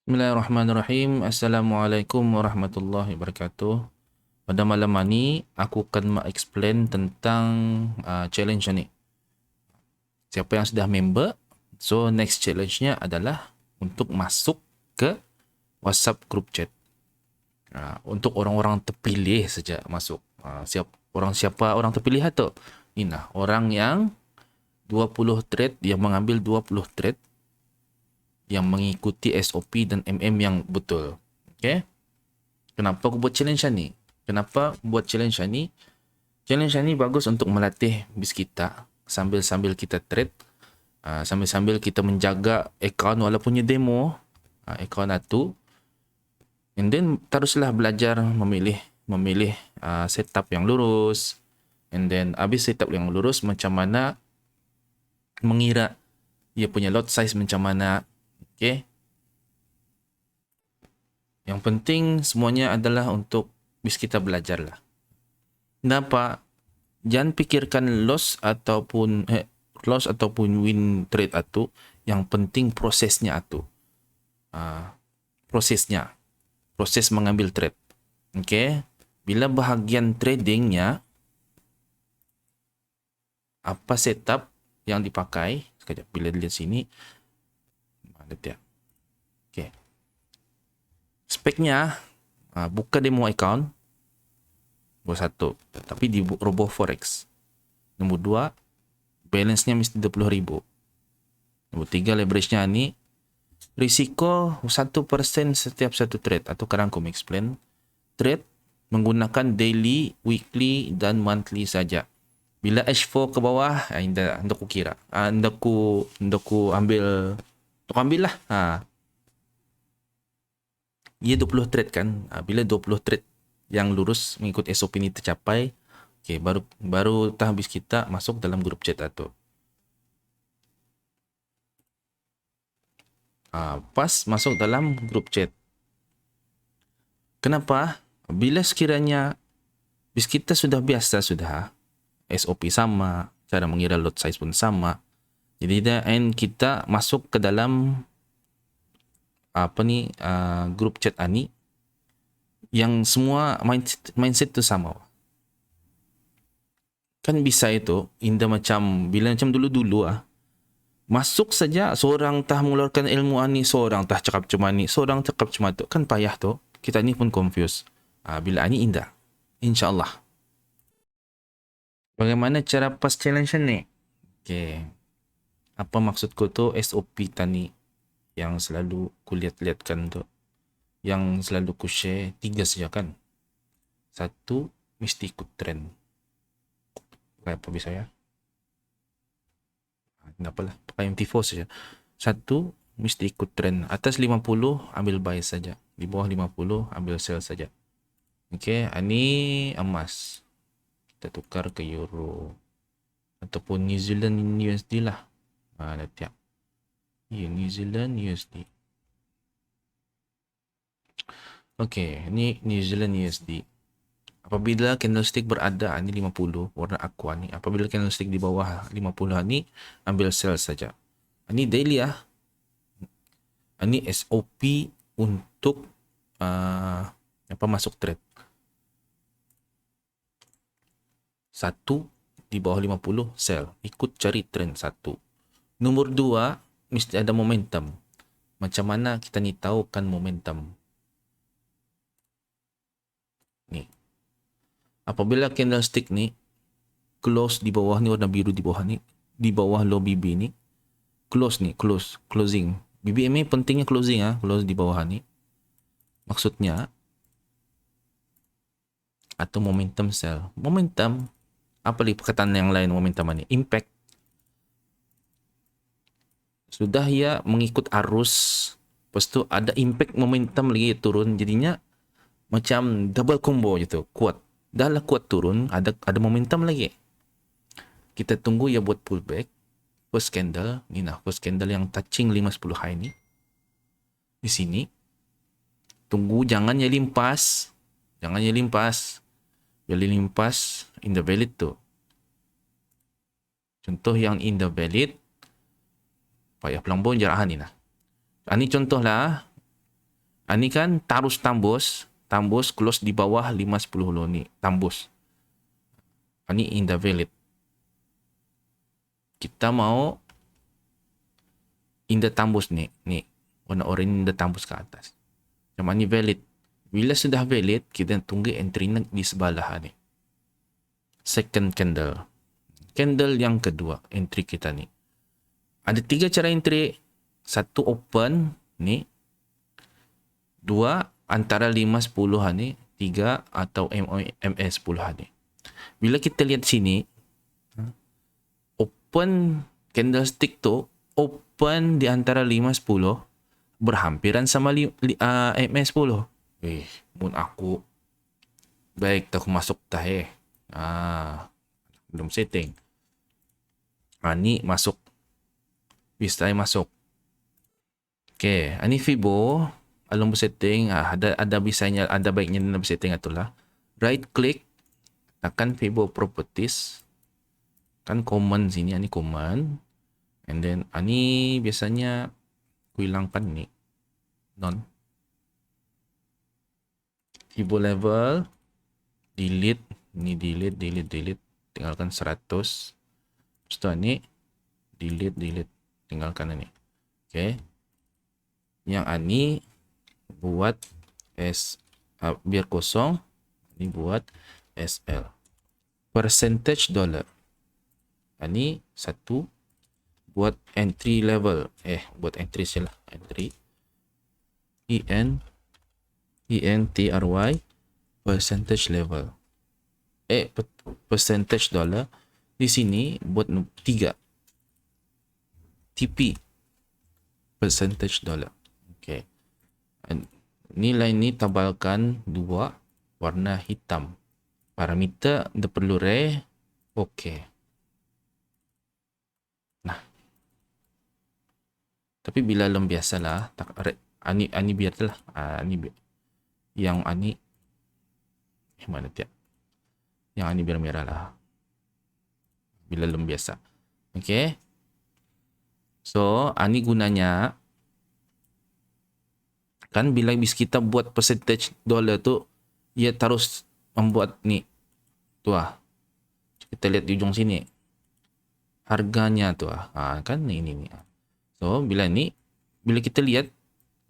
Bismillahirrahmanirrahim. Assalamualaikum warahmatullahi wabarakatuh. Pada malam ini, aku akan explain tentang challenge ni. Siapa yang sudah member, so next challenge-nya adalah untuk masuk ke WhatsApp group chat. Untuk orang-orang terpilih saja masuk. Siapa orang terpilih tu? Ina, orang yang 20 thread, yang mengambil 20 thread yang mengikuti SOP dan MM yang betul. Okay? Kenapa aku buat challenge ni? Kenapa buat challenge ni? Challenge ni bagus untuk melatih bis kita sambil-sambil kita trade, sambil-sambil kita menjaga akaun walaupun demo, akaun itu. And then teruslah belajar memilih setup yang lurus. And then habis setup yang lurus, macam mana mengira ia punya lot size macam mana. Okay? Yang penting semuanya adalah untuk bis kita belajar lah. Kenapa? Jangan pikirkan loss ataupun win trade itu. Yang penting prosesnya itu. Proses mengambil trade. Okay? Bila bahagian tradingnya, apa setup yang dipakai? Sekejap, bila dilihat sini. Okay. Speknya, buka demo account. Nombor 1. Tapi di Robo Forex. Nombor 2, balance-nya mesti 20,000. Nombor 3, leverage-nya ni risiko 1% setiap satu trade. Atau sekarang aku explain. Trade menggunakan daily, weekly dan monthly saja. Bila H4 ke bawah, indah aku kira. Aku ambil lah. Ia 20 trade kan. Bila 20 trade yang lurus mengikut SOP ni tercapai, okay, baru habis kita masuk dalam grup chat atau pas masuk dalam grup chat. Kenapa? Bila sekiranya bis kita sudah biasa, sudah SOP sama, cara mengira lot size pun sama, jadi kita masuk ke dalam grup chat ani yang semua mindset tu sama. Kan bisa itu, indah macam bila macam dulu-dulu masuk saja seorang tah mengeluarkan ilmu ani, seorang tah cakap cuma ni, seorang cakap cuma tu, kan payah tu. Kita ni pun confuse. Bila ani indah, insyaallah. Bagaimana cara pas challenge ni? Okay. Apa maksudku tu? SOP tani yang selalu kulihat-lihatkan tu, yang selalu ku share 3 saja kan. 1, mesti ikut trend. Apa bisa ya? Tak apalah, pakai MT4 saja. 1, mesti ikut trend. Atas 50 ambil buy saja. Di bawah 50 ambil sell saja. Okay, ini emas. Kita tukar ke euro ataupun New Zealand USD lah. Tiap. New Zealand USD. Okay, ni New Zealand USD. Apabila candlestick berada ni 50 warna aqua ni, apabila candlestick di bawah 50 ni, ambil sell saja. Ini daily ini SOP untuk masuk trade. 1, di bawah 50 sell, ikut cari trend 1. Nomor 2, mesti ada momentum. Macam mana kita ni tahu kan momentum? Ni. Apabila candlestick ni close di bawah ni, warna biru di bawah ni, di bawah low BB ni, closing. BBM ni pentingnya closing close di bawah ni. Maksudnya atau momentum sell. Momentum, apa lagi perkataan yang lain momentum ni? Impact. Sudah ia mengikut arus, lepas tu ada impact momentum lagi turun, jadinya macam double combo gitu, kuat. Dah lah kuat turun, ada momentum lagi. Kita tunggu ia buat pullback. First candle, ni first candle yang touching 510 high ni. Di sini. Tunggu, jangan ia limpas. Bila limpas in the valid tu. Contoh yang in the valid, payah pelambung jarahan ni lah. Ini contoh lah. Ini kan terus tembus close di bawah 510 lo ni, tembus. Ini in the valid. Kita mau in the tembus ni, warna oranye in the tembus ke atas. Macam ni valid. Bila sudah valid, kita tunggu entry di sebelah ni. Second candle. Candle yang kedua, entry kita ni. Ada 3 cara entry. 1 open ni. 2 antara 5-10 ni. 3 atau MS 10 ni. Bila kita lihat sini, open candlestick tu, open di antara 5-10, berhampiran sama MS 10. Mun aku baik tak masuk tah belum setting. Ni masuk. Bisa masuk. Okay, ini Fibo. Along setting, ada bisanya, ada baiknya dalam setting itulah. Right click, tekan Fibo properties. Kan common sini, ini common. And then ini biasanya hilangkan ni. Non. Fibo level, delete, ni delete, tinggalkan 100. Setelah ni delete, tinggalkan ini. Okay. Yang ini buat biar kosong, ini buat SL. Percentage dollar. Ini 1 buat entry level. Buat entry salah. Entry ENTRY percentage level. Percentage dollar. Di sini buat 3. TP percentage dollar. Okay. Nilai ni tabalkan 2 warna hitam. Parameter dia perlu rare. Okay. Nah. Tapi bila lem biasalah, tak ani biarlah. Yang ani mana tiap? Yang ani biar merah lah. Bila lem biasa. Okay. So, ani gunanya kan bila kita buat percentage dollar tu, ia terus membuat ni. Tu kita lihat di ujung sini. Harganya tu kan ini. So, bila kita lihat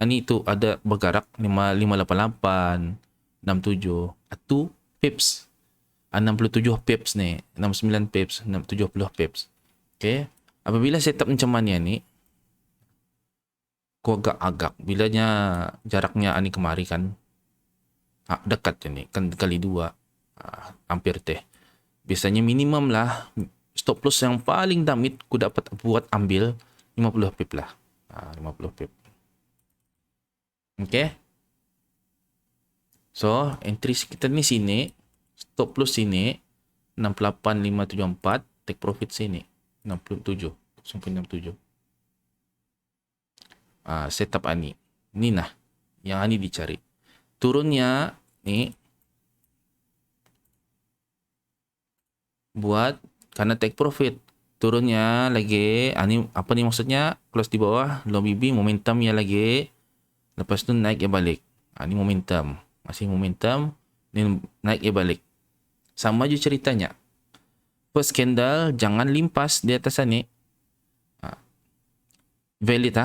ini tu ada bergerak 588, 67, atau pips. 67 pips ni, 69 pips, 70 pips. Okay. Apabila setup macam mana ni, kau agak-agak bilanya jaraknya ani kemari kan dekat ni kan kali 2 hampir teh. Biasanya minimum lah stop loss yang paling damit ku dapat buat ambil 50 pip lah. 50 pip. Okay. So, entry kita ni sini, stop loss sini 68574, take profit sini 67, 0.67. Setup ani. Ni nah yang ani dicari. Turunnya ni buat karena take profit. Turunnya lagi ani apa ni maksudnya? Close di bawah, low BB, momentum ya lagi. Lepas tu naik ya balik. Ni momentum. Masih momentum, ni naik ya balik. Sama je ceritanya. First candle jangan limpas di atas ni. Valid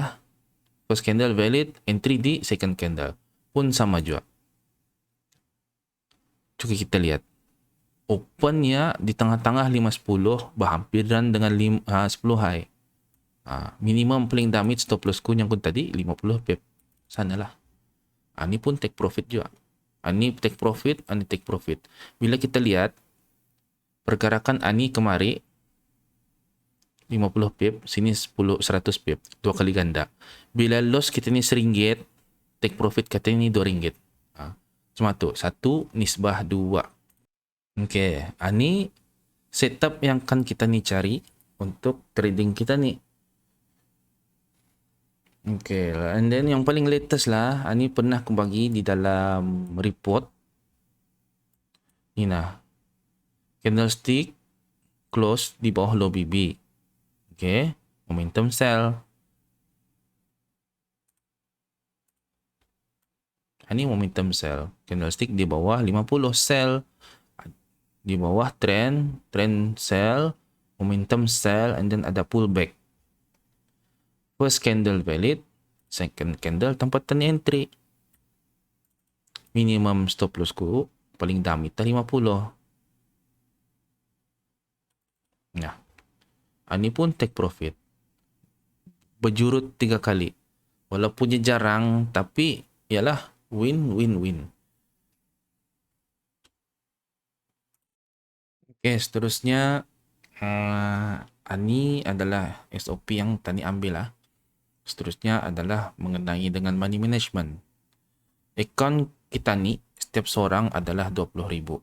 First candle valid, entry di second candle pun sama juga. Cuba kita lihat. Opennya di tengah-tengah 510 berhampiran dengan 10 high. Minimum paling damage stop lossku yang pun tadi 50 pip. Sanalah. Ini pun take profit juga. Ini take profit, ini take profit. Bila kita lihat pergerakan ani kemari 50 pip, sini 100 pip, 2 kali ganda. Bila loss kita ni RM1, take profit kata ni RM2. Cuma tu, 1 nisbah 2. Okay, ini setup yang kan kita ni cari untuk trading kita ni. Okay, and then yang paling latest lah, ini pernah aku bagi di dalam report. Ni nah, candlestick close di bawah low BB. Okay, momentum sell. Ini momentum sell. Candlestick di bawah 50 sell. Di bawah trend sell, momentum sell, and then ada pullback. First candle valid, second candle tempatan entry. Minimum stop loss ku paling dami 50. Nah, ini pun take profit. Berjurut 3 kali. Walaupun dia jarang, tapi ialah win. Oke, seterusnya ini adalah SOP yang tadi ambil lah. Seterusnya adalah mengenai dengan money management. Account kita ni setiap seorang adalah 20,000.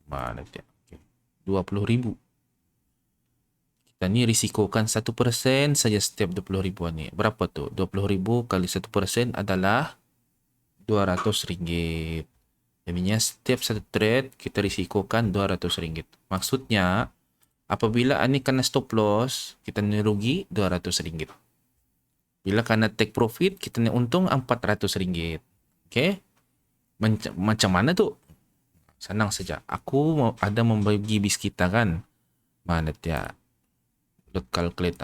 Mana dia? Okay. 20,000. Kita ni risikokan 1% saja setiap 20,000 ni. Berapa tu? 20,000 kali 1% adalah RM200. Jadinya setiap satu trade kita risikokan RM200. Maksudnya apabila ini kena stop loss, kita ni rugi RM200. Bila kena take profit, kita ni untung RM400. Okay? Macam mana tu? Senang saja. Aku ada membagi bis kita kan. Mana dia? Load calculate.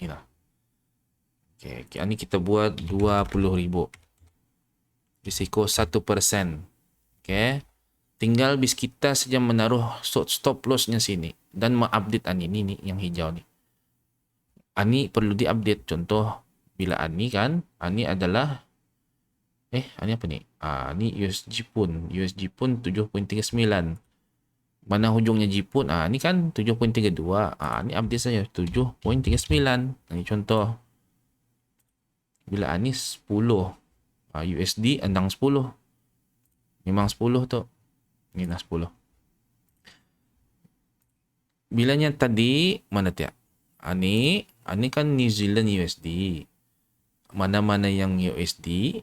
Ni lah. Okay. Ini kita buat 20,000. Risiko 1%. Okay. Tinggal bis kita saja menaruh stop lossnya sini. Dan mengupdate ini yang hijau ni. Ini perlu diupdate. Contoh, bila ini kan. Ini adalah ini apa ni? Ni USG pun 7.39. Mana hujungnya G pun? Ni kan 7.32. Ni update saja 7.39. Ini contoh. Bila ni 10. USD endang 10. Memang 10 tu. Ni lah 10. Bilanya tadi mana tiap? Ni kan New Zealand USD. Mana-mana yang USD,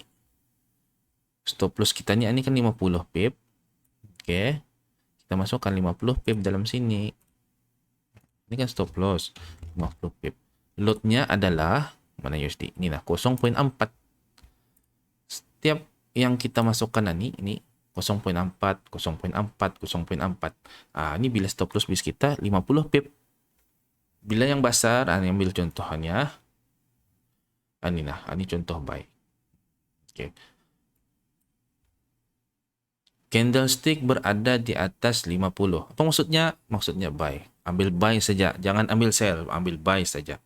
stop loss kita ni kan 50 pip. Okay. Kita masukkan 50 pip dalam sini. Ini kan stop loss 50 pip. Lotnya adalah mana USD? Ini lah 0.4. Setiap yang kita masukkan ini 0.4, 0.4, 0.4. Ini bila stop loss bis kita 50 pip. Bila yang besar, ambil contohnya. Ini lah, ini contoh buy. Okay. Candlestick berada di atas 50. Apa maksudnya? Maksudnya buy. Ambil buy saja. Jangan ambil sell. Ambil buy saja.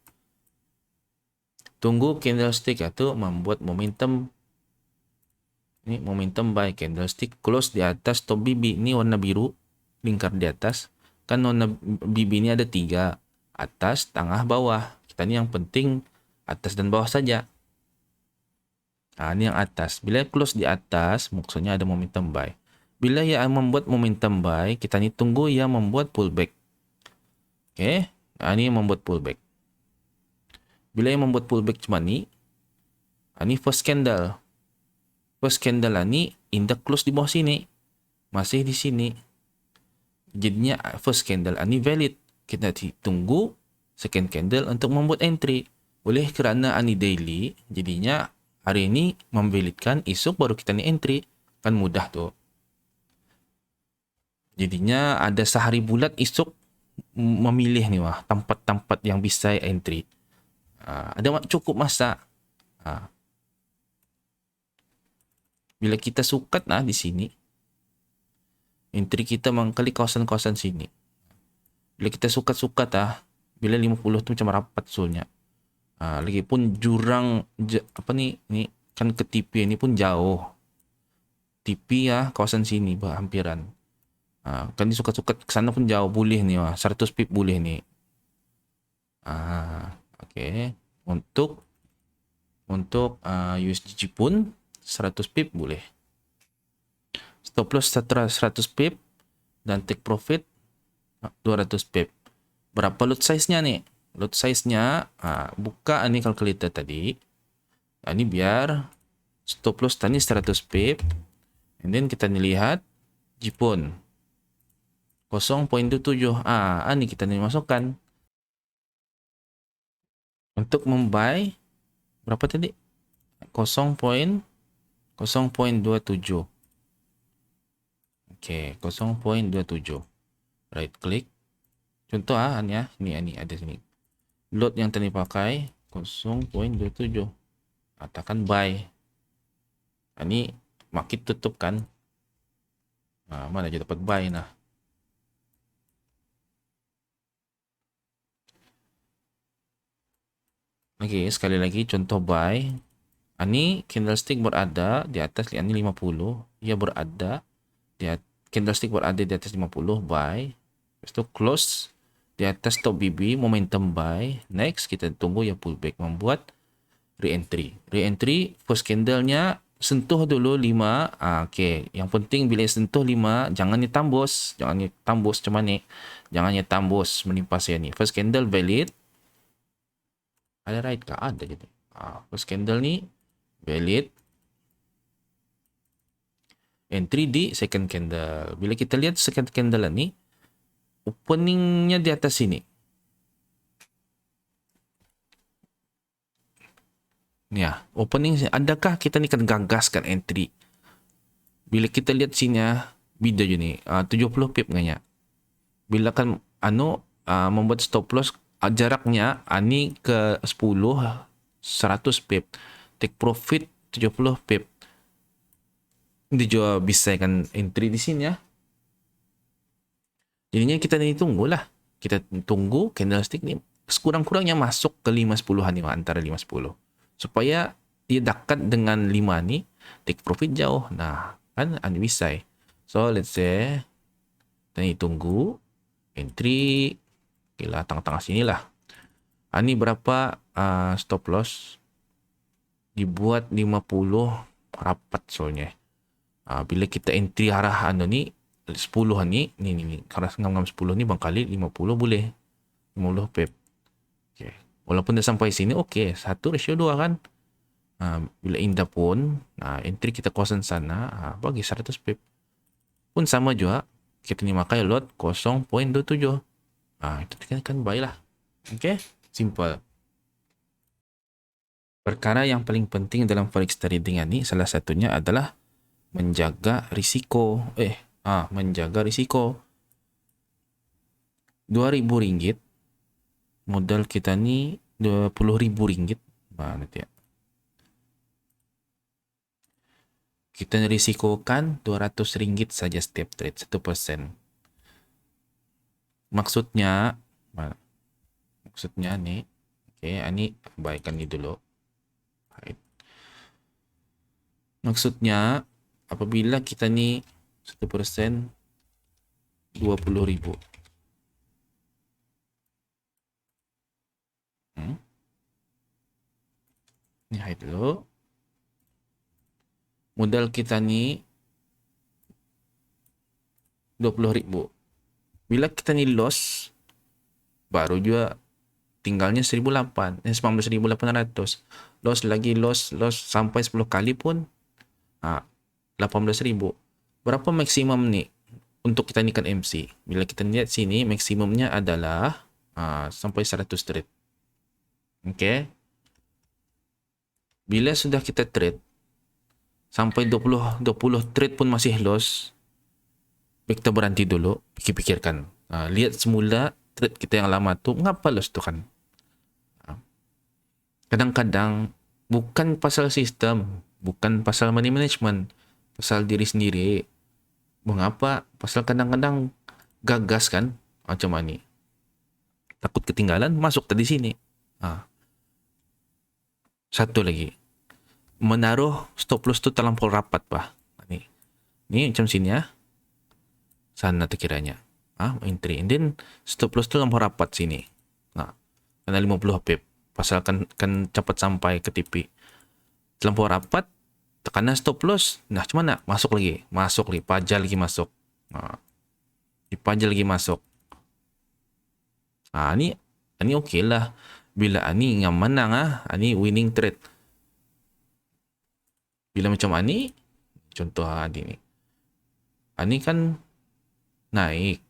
Tunggu candlestick itu membuat momentum. Ini momentum buy. Candlestick close di atas top BB. Ini warna biru. Lingkar di atas. Kan warna BB ini ada 3. Atas, tengah, bawah. Kita ni yang penting atas dan bawah saja. Ini yang atas. Bila close di atas, maksudnya ada momentum buy. Bila ia membuat momentum buy, kita ni tunggu ia membuat pullback. Okay. Ini yang membuat pullback. Bila ia membuat pullback cuma ni, ini first candle. First candle ni, indah close di bawah sini. Masih di sini. Jadinya first candle ini valid. Kita tunggu second candle untuk membuat entry. Oleh kerana ini daily, jadinya hari ini memvalidkan, esok baru kita ni entry. Kan mudah tu. Jadinya ada sehari bulat, esok memilih ni tempat-tempat yang bisa entry. Ada cukup masa. Bila kita sukat di sini, entry kita mengkali kawasan-kawasan sini. Bila kita sukat-sukat bila 50 tu macam rapat sulnya. Lagipun jurang ni kan ke TP ni pun jauh. TP kawasan sini berhampiran. Kan ni sukat-sukat ke sana pun jauh, boleh ni 100 pip boleh ni. Okay. Untuk USDG pun 100 pip boleh. Stop loss 100 pip dan take profit 200 pip. Berapa lot size-nya ni? Lot size-nya buka ni calculator tadi. Ini biar stop loss tadi 100 pip. And then kita ni lihat Jipun 0.27. Ini kita ni masukkan. Untuk membuy berapa tadi? 0.27. 0.27. Okey, 0.27. Right click. Contoh ni ni ada sini. Load yang tadi pakai 0.27. Tekan buy. Ni market tutup kan. Mana je dapat buy nah. Okey, sekali lagi contoh buy. Ni candlestick berada di atas ni 50. Ia berada candlestick berada di atas 50, buy. Lepas tu close di atas stop BB, momentum buy. Next kita tunggu yang pullback, membuat re-entry. Re-entry first candlenya sentuh dulu 5. Okey, yang penting bila sentuh 5 jangan ditambus, macam mana? Jangan ditambus menimpa saya ni. First candle valid. Ada right ke? Ada je. First candle ni valid. Entry di second candle. Bila kita lihat second candle ni, openingnya di atas sini. Ya, opening adakah kita ni kan gagaskan entry? Bila kita lihat sini bida je ni, 70 pip nganya. Bila kan membuat stop loss jaraknya ni ke 10 100 pip. Take profit 70 pip. Dia juga bisa kan entry di sini ya. Jadinya kita ni tunggulah. Kita tunggu candlestick ni sekurang-kurangnya masuk ke 5.10-an ni, antara 5.10. Supaya dia dekat dengan 5 ni, take profit jauh. Nah, kan bisa. So, let's say kita ni tunggu entry. Okay lah, tengah-tengah sini lah. Ni berapa stop loss? Dibuat 50 rapat soalnya. Bila kita entry arah ni 10 ni arah ngam-ngam 10 ni bangkali 50 boleh 50 pip. Okay. Walaupun dah sampai sini okey, 1:2 kan. Bila indah pun entry kita kosan sana bagi 100 pip. Pun sama juga kita ni pakai lot 0.27. Itu kan buy lah. Okey, simple. Perkara yang paling penting dalam forex trading ni salah satunya adalah menjaga risiko. Menjaga risiko. RM2,000 modal kita ni RM20,000. Nanti ya. Kita risikokan RM200 saja setiap trade, 1%. Maksudnya ni, ni baikkan ni dulu. Maksudnya apabila kita ni 1% 20,000. Ni hide dulu. Modal kita ni 20,000. Bila kita ni loss, baru juga tinggalnya 19,800. Loss lagi loss sampai 10 kali pun 18,000. Berapa maksimum ni untuk kita ni kan MC? Bila kita lihat sini maksimumnya adalah sampai 100 trade. Okey. Bila sudah kita trade sampai 20 trade pun masih loss, kita berhenti dulu, fikir-fikirkan. Lihat semula trade kita yang lama tu ngapa loss tu kan. Kadang-kadang bukan pasal sistem, bukan pasal money management, pasal diri sendiri. Mengapa? Pasal kadang-kadang gagas kan macam ni. Takut ketinggalan, masuk tadi sini. Satu lagi. Menaruh stop loss tu terlampau rapat bah. Ni macam sini ya. Sana terkiranya. Entry. And then stop loss tu terlampau rapat sini. Kena 50 pip. Pasal kan cepat sampai ke tipi. Terlampau rapat, tekanan stop loss. Nah, macam mana? Masuk lagi. Pajal lagi masuk. Dipajal lagi masuk. Ni okey lah. Bila ni yang menang ni winning trade. Bila macam ni, contoh ni. Ni kan naik.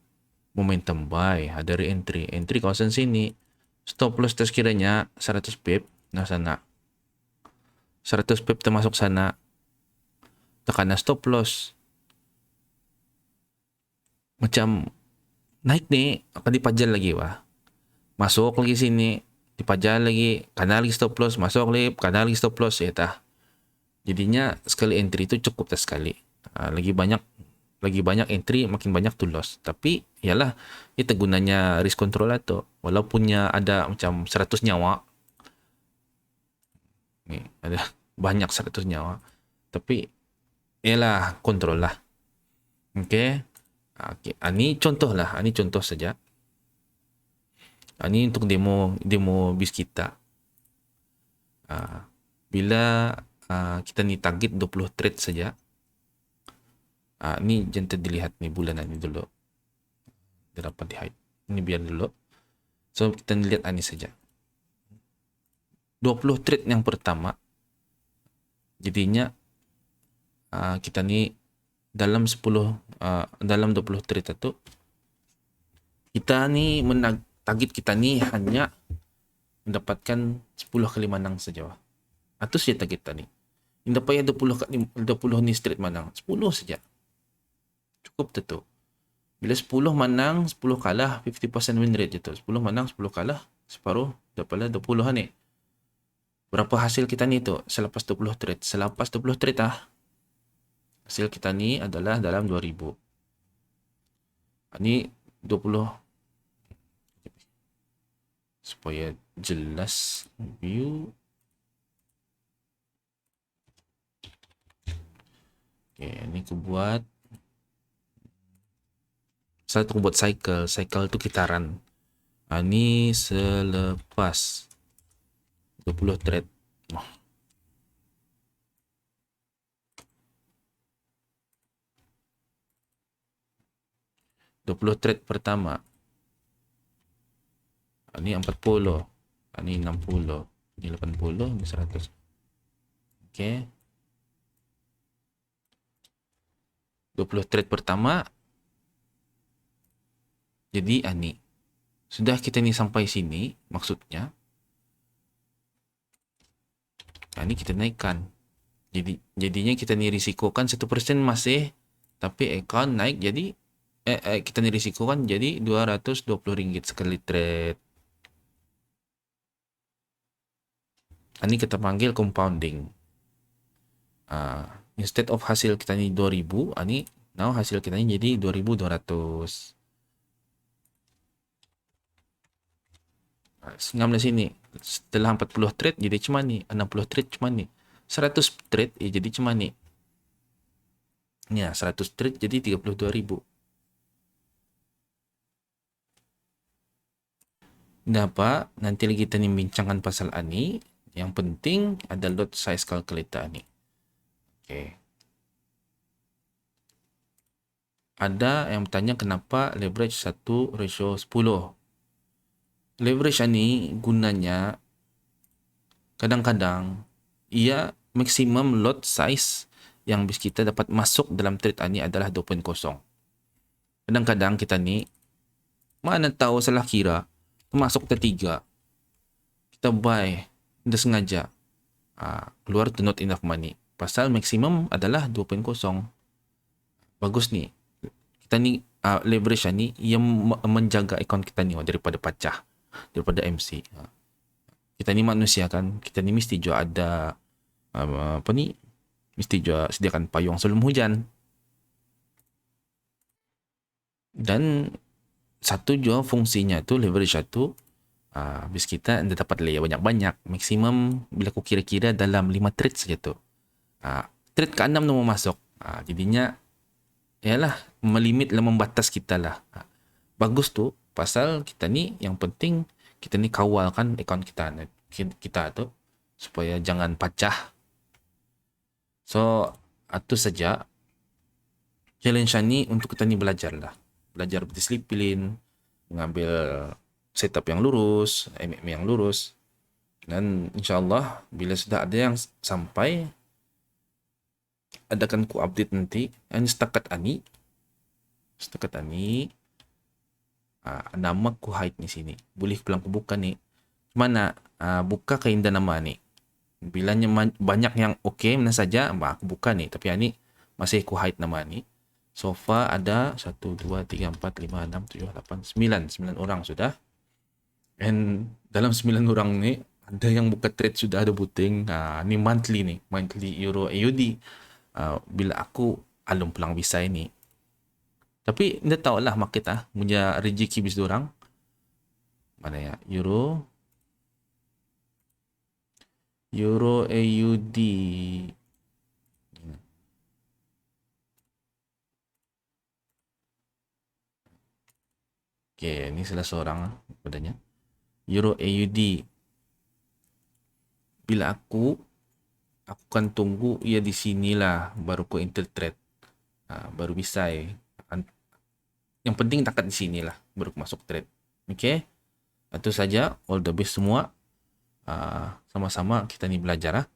Momentum buy. Ada re-entry. Entry kawasan sini. Stop loss terkiranya 100 pip. Nah, sana. 100 pip termasuk sana. tekan na stop loss. Macam naik nih, akan dipajal lagi wah. Masuk lagi sini, dipajal lagi, kena lagi stop loss, masuk lagi, kena lagi stop loss ya tah. Jadinya sekali entry itu cukup tak sekali. Lagi banyak entry, makin banyak tuh loss. Tapi yalah, itu gunanya risk control lah tuh. Walaupunnya ada macam 100 nyawa, nih ada banyak 100 nyawa, tapi yalah kontrol lah. Oke. Okay. Ini contoh lah, ini contoh saja. Ini untuk demo bis kita. Bila kita ni target 20 trade saja. Ni jangan dilihat nih bulanan ini dulu. Dia dapat di hide. Ini biar dulu. So kita lihat ini saja. 20 trade yang pertama. Jadinya kita ni dalam 10 dalam 20 trade itu kita ni target kita ni hanya mendapatkan 10 kali menang saja. Atau saja target kita ni. Hindi pa 20 ni straight menang. 10 saja. Cukup tentu. Bila 10 menang, 10 kalah, 50% win rate itu. 10 menang, 10 kalah, separuh, dapatlah 20-an ni. Berapa hasil kita ni tu selepas 20 trade? Selepas 20 trade hasil kita ni adalah dalam 2000. Ini 20 supaya jelas view. Okay, ini aku buat. Aku buat cycle. Cycle tu kitaran. Ini selepas 20 trade. 20 trade pertama. Ini 40. Ini 60. Ini 80. Ini 100. Okay. 20 trade pertama. Jadi ani. Sudah kita ni sampai sini. Maksudnya. Ini kita naikkan. Jadinya kita ni risikokan 1% masih. Tapi account naik jadi. Kita ni risikokan jadi RM220 sekali trade. Ini kita panggil compounding. Instead of hasil kita ni 2000, ini now hasil kita ni jadi 2200. Ngambil sini. Setelah 40 trade jadi cuma ni, 60 trade cuma ni. 100 trade jadi cuma ni. Ya, 100 trade jadi 32.000. Dapat nanti lagi kita ni bincangkan pasal ani. Yang penting ada lot size calculator ni. Okay. Ada yang bertanya kenapa leverage 1:10. Leverage ni gunanya kadang-kadang ia maksimum lot size yang bis kita dapat masuk dalam trade ni adalah 2.0. Kadang-kadang kita ni mana tahu salah kira masuk ke 3. Kita buy dah sengaja keluar to not enough money. Pasal maksimum adalah 2.0. Bagus ni. Kita ni leverage ni yang menjaga account kita ni daripada pecah. Daripada MC. Kita ni manusia kan, kita ni mesti juga ada mesti juga sediakan payung sebelum hujan. Dan satu juga fungsinya tu leverage satu bis kita anda dapat layer banyak-banyak. Maksimum bila aku kira-kira dalam 5 trade saja tu. Trade ke-6 tu mau masuk. Jadinya yalah melimit lah, membatas kita lah. Bagus tu pasal kita ni yang penting kita ni kawalkan account kita tu supaya jangan pecah. So itu saja challenge ni untuk kita ni belajar lah. Belajar berdisiplin, mengambil setup yang lurus, MM yang lurus. Dan insyaAllah bila sudah ada yang sampai, adakan ku update nanti. Ini setakat ani nama ku hide ni sini. Boleh pulang ku buka ni. Mana buka ke indah nama ni. Bilanya banyak yang okey mana saja, aku buka ni. Tapi ani masih ku hide nama ni. So far ada 1, 2, 3, 4, 5, 6, 7, 8, 9. 9 orang sudah. And dalam 9 orang ni, ada yang buka trade sudah ada buting. Ni monthly ni. Monthly Euro AUD. Bila aku alum pulang visa ni. Tapi anda tahu lah market punya rezeki bis dorang. Mana ya? Euro AUD. Okay, ni salah seorang padanya. Euro AUD. Bila aku akan tunggu ia di sinilah baru ku enter trade. Baru bisa Yang penting takat di sinilah baru ku masuk trade. Okay? Itu saja. All the best semua. Sama-sama kita ni belajar